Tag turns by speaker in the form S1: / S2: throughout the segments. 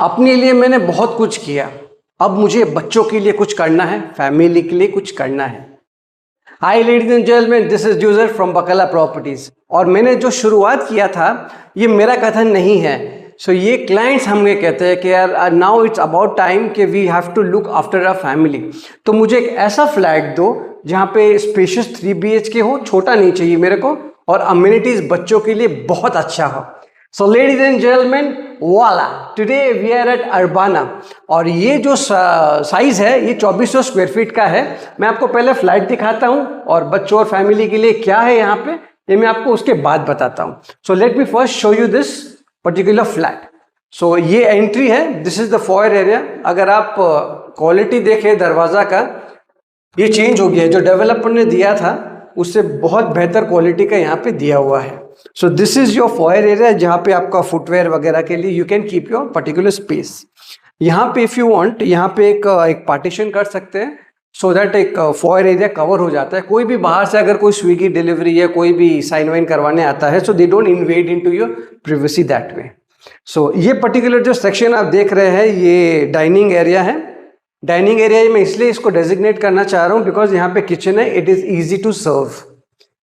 S1: अपने लिए मैंने बहुत कुछ किया, अब मुझे बच्चों के लिए कुछ करना है, फैमिली के लिए कुछ करना है। हाय ladies and gentleman, this is user from बकला प्रॉपर्टीज। और मैंने जो शुरुआत किया था ये मेरा कथन नहीं है। सो ये क्लाइंट्स हमें कहते हैं कि यार नाउ इट्स अबाउट टाइम कि we have to look after a family. तो मुझे एक ऐसा फ्लैट दो जहाँ पे स्पेशियस 3 BHK हो, छोटा नहीं चाहिए मेरे को, और अम्यूनिटीज बच्चों के लिए बहुत अच्छा हो। सो लेडीज एंड जेंटलमैन, वाला today we are at Urbana. और ये जो साइज है ये 2400 स्क्वायर फीट का है। मैं आपको पहले फ्लैट दिखाता हूँ और बच्चों और फैमिली के लिए क्या है यहाँ पे ये मैं आपको उसके बाद बताता हूँ। So let me first show you this particular flat. So ये एंट्री है, this is the foyer area. अगर आप क्वालिटी देखें दरवाजा का, ये चेंज हो गया है, जो डेवलपर ने दिया था उससे बहुत बेहतर क्वालिटी का यहाँ पे दिया हुआ है। So this is your foyer area जहाँ पे आपका फुटवेयर वगैरह के लिए you can keep your particular space. यहाँ पे इफ यू वांट यहाँ पे एक पार्टीशन कर सकते हैं सो दैट एक फॉयर एरिया कवर हो जाता है। कोई भी बाहर से अगर कोई स्विगी डिलीवरी या कोई भी साइन वाइन करवाने आता है so they don't invade into your privacy that way. So ये पर्टिकुलर जो सेक्शन आप देख रहे हैं ये डाइनिंग एरिया है। डाइनिंग एरिया में इसलिए इसको डेजिग्नेट करना चाह रहा हूँ बिकॉज यहाँ पे किचन है, it is easy to serve.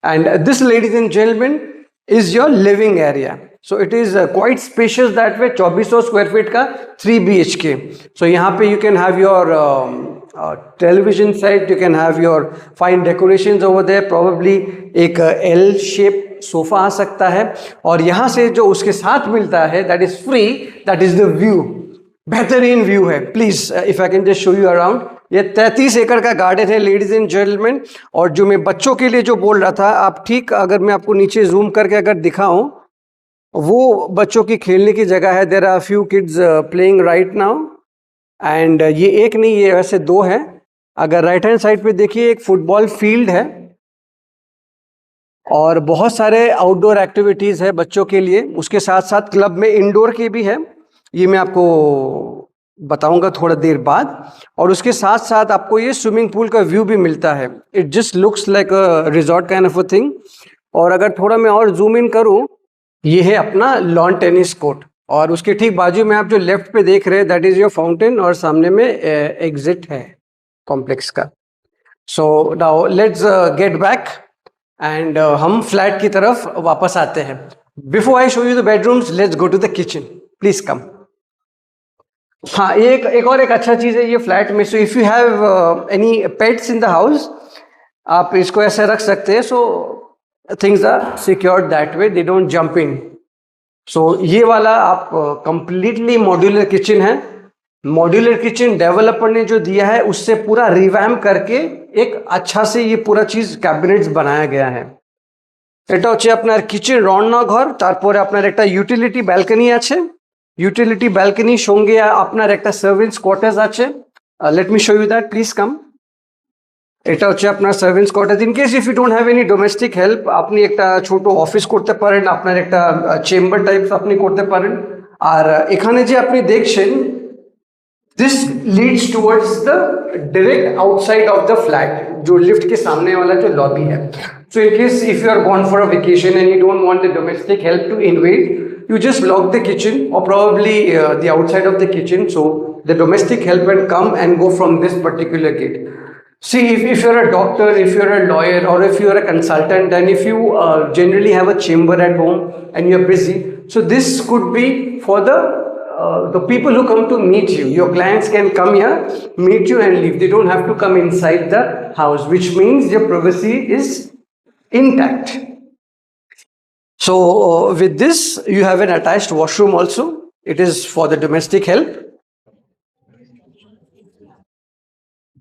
S1: And this ladies and gentleman is your living area. So it is quite spacious that way, 2400 square feet का 3 BHK। सो यहाँ पे you can have your television set, you can have your fine decorations over there, probably एक L shape sofa आ सकता है। और यहाँ से जो उसके साथ मिलता है that is free, that is the view, बेहतरीन व्यू है। Please if I can just show you around. ये 33 एकड़ का गार्डन है लेडीज एंड जेंटलमैन। और जो मैं बच्चों के लिए जो बोल रहा था, आप ठीक अगर मैं आपको नीचे जूम करके अगर दिखाऊं, वो बच्चों की खेलने की जगह है। There are few kids playing right now. And ये एक नहीं, ये वैसे दो है। अगर राइट हैंड साइड पे देखिए एक फुटबॉल फील्ड है और बहुत सारे आउटडोर एक्टिविटीज है बच्चों के लिए। उसके साथ साथ क्लब में इंडोर की भी है, ये मैं आपको बताऊंगा थोड़ा देर बाद। और उसके साथ साथ आपको ये स्विमिंग पूल का व्यू भी मिलता है। It just looks like a resort kind of a thing. और अगर थोड़ा मैं और जूम इन करूं, ये है अपना लॉन टेनिस कोर्ट। और उसके ठीक बाजू में आप जो लेफ्ट पे देख रहे हैं दैट इज योर फाउंटेन, और सामने में एग्जिट है कॉम्प्लेक्स का। So now let's get back and हम फ्लैट की तरफ वापस आते हैं। Before I show you the bedrooms, let's go to the kitchen, please come. हाँ, एक और एक अच्छा चीज है ये फ्लैट में। So if you have any pets in the house, आप इसको ऐसे रख सकते हैं। So things are secured that way, they don't jump in. So ये वाला आप कंप्लीटली मॉड्यूलर किचन है। मॉड्यूलर किचन डेवलपर ने जो दिया है उससे पूरा रिवैम्प करके एक अच्छा से ये पूरा चीज कैबिनेट्स बनाया गया है। এটা হচ্ছে আপনার কিচেন রান্নাঘর, তারপরে আপনার একটা ইউটিলিটি ব্যালকনি আছে। ইউটিলিটি ব্যালকনির সঙ্গে আপনার একটা সার্ভেন্টস কোয়ার্টার্স আছে। Let me show you that, please come. এটা হচ্ছে আপনার servants quarters. In case if you don't have any domestic help, আপনি একটা ছোট অফিস করতে পারেন, আপনার একটা চেম্বার টাইপস আপনি করতে পারেন। আর এখানে যে আপনি দেখছেন, this leads towards the direct outside of the flat, जो लिफ्ट के सामने वाला जो लॉबी है। So in case if you are gone for a vacation and you don't want the domestic help to invade, you just lock the kitchen or probably the outside of the kitchen, so the domestic help can come and go from this particular gate. See, if you're a doctor, if you're a lawyer, or if you're a consultant, and if you generally have a chamber at home and you're busy, so this could be for the people who come to meet you. Your clients can come here, meet you and leave. They don't have to come inside the house, which means your privacy is intact. So with this, you have an attached washroom also. It is for the domestic help.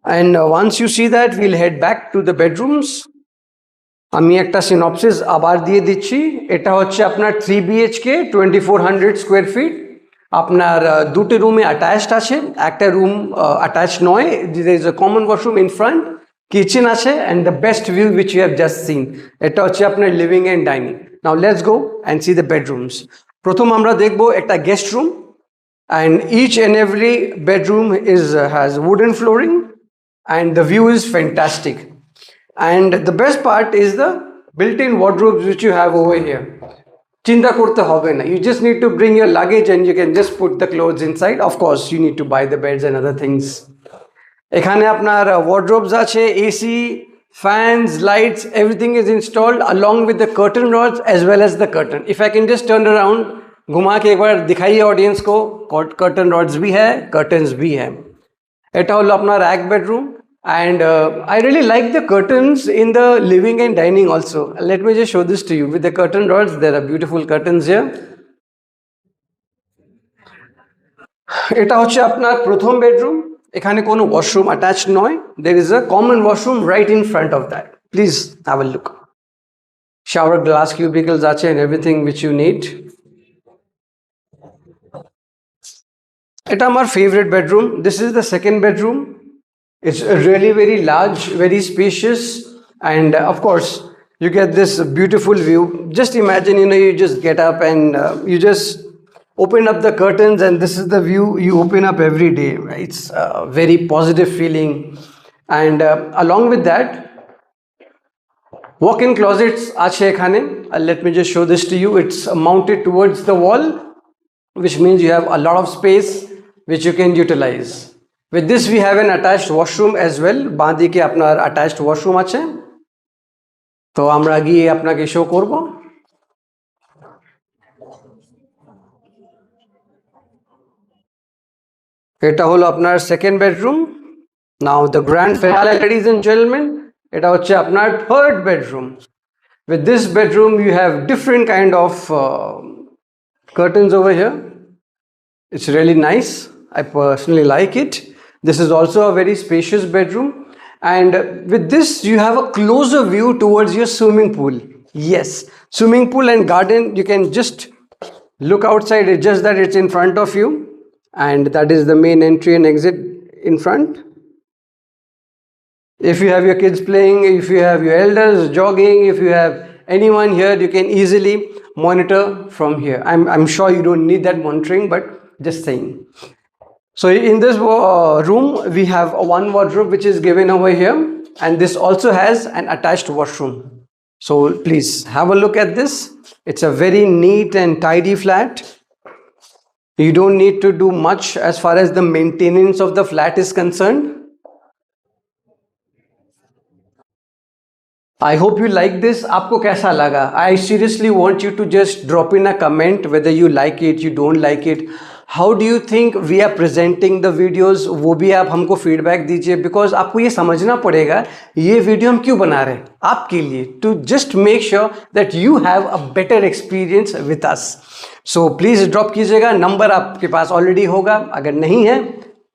S1: And once you see that, we'll head back to the bedrooms. আমি একটা synopsis আবার দিয়ে দিচ্ছি। এটা হচ্ছে আপনার 3 BHK 2400 square feet. আপনার দুটো রুমে অ্যাটাচড আছে, একটা রুম অ্যাটাচড নয়। there is a common washroom in front, kitchen আছে, and the best view which you have just seen, এটা হচ্ছে আপনার living and dining. Now let's go and see the bedrooms. প্রথম আমরা দেখবো একটা guest room, and each and every bedroom has wooden flooring and the view is fantastic. And the best part is the built-in wardrobes which you have over here. চিন্তা করতে হবে না, you just need to bring your luggage and you can just put the clothes inside. Of course you need to buy the beds and other things. এখানে আপনার wardrobes আছে, AC, fans, lights, everything is installed along with the curtain rods as well as the curtain. If I can just turn around, घुमा के एक बार दिखाइए audience को, curtain rods भी है, curtains भी है। এটা হলো আপনার এক bedroom. And I really like the curtains in the living and dining also. Let me just show this to you with the curtain rods. There are beautiful curtains here. এটা হচ্ছে আপনার প্রথম বেডরুম। এখানে কোনো ওয়াশরুম অ্যাটাচড নয়। There is a common washroom right in front of that. Please have a look. Shower glass cubicles আছে and everything which you need. এটা আমার favorite bedroom. This is the second bedroom. It's really very large, very spacious, and of course you get this beautiful view. Just imagine, you just get up and you just open up the curtains and this is the view you open up every day, right? It's a very positive feeling. And along with that, walk-in closets ache ekhane. Let me just show this to you. It's mounted towards the wall, which means you have a lot of space which you can utilize. With this we have an attached washroom as well. বাঁ দিকে আপনার attached washroom আছে। তো আমরা গিয়ে আপনাকে show করব। এটা হলো আপনার second bedroom. Now the grand finale, ladies and gentlemen, এটা হচ্ছে আপনার third bedroom. With this bedroom you have different kind of curtains over here. It's really nice. I personally like it. This is also a very spacious bedroom, and with this you have a closer view towards your swimming pool. Yes, swimming pool and garden, you can just look outside. It's just that it's in front of you, and that is the main entry and exit in front. If you have your kids playing, if you have your elders jogging, if you have anyone here, you can easily monitor from here. I'm sure you don't need that monitoring, but just saying. So in this room we have one wardrobe which is given over here, and this also has an attached washroom. So please have a look at this. It's a very neat and tidy flat. You don't need to do much as far as the maintenance of the flat is concerned. I hope you like this. आपको कैसा लगा? I seriously want you to just drop in a comment whether you like it, you don't like it. How do you think we are presenting the videos? वो भी आप हमको feedback दीजिए, because आपको ये समझना पड़ेगा ये वीडियो हम क्यों बना रहे हैं आपके लिए, to just make sure that you have a better experience with us. So please drop कीजिएगा। नंबर आपके पास ऑलरेडी होगा, अगर नहीं है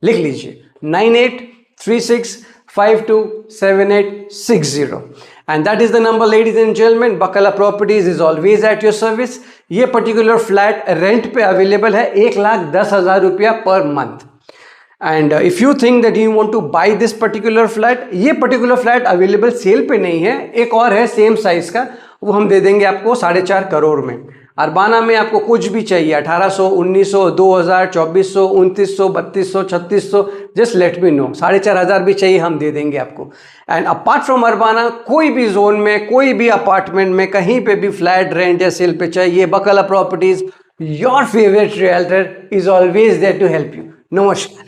S1: लिख लीजिए 9836527860, and that is the number, ladies and gentlemen. Bakala Properties is always at your service. ये particular flat rent पे अवेलेबल है 1,10,000 रुपया पर month. And if you think that you want to buy this particular flat, ये particular flat available sale पे नहीं है, एक और है सेम साइज का, वो हम दे देंगे आपको 4.5 करोड़ में। अरबाना में आपको कुछ भी चाहिए 1800, 1900, 2000, 2400, 2900, 3200, 3600, जस्ट लेट मी नो। 4,500 भी चाहिए हम दे देंगे आपको। एंड अपार्ट फ्रॉम अरबाना कोई भी जोन में, कोई भी अपार्टमेंट में, कहीं पे भी फ्लैट रेंट या सेल पे चाहिए, Bakla properties, your favourite realtor is always there to help you. नमस्कार।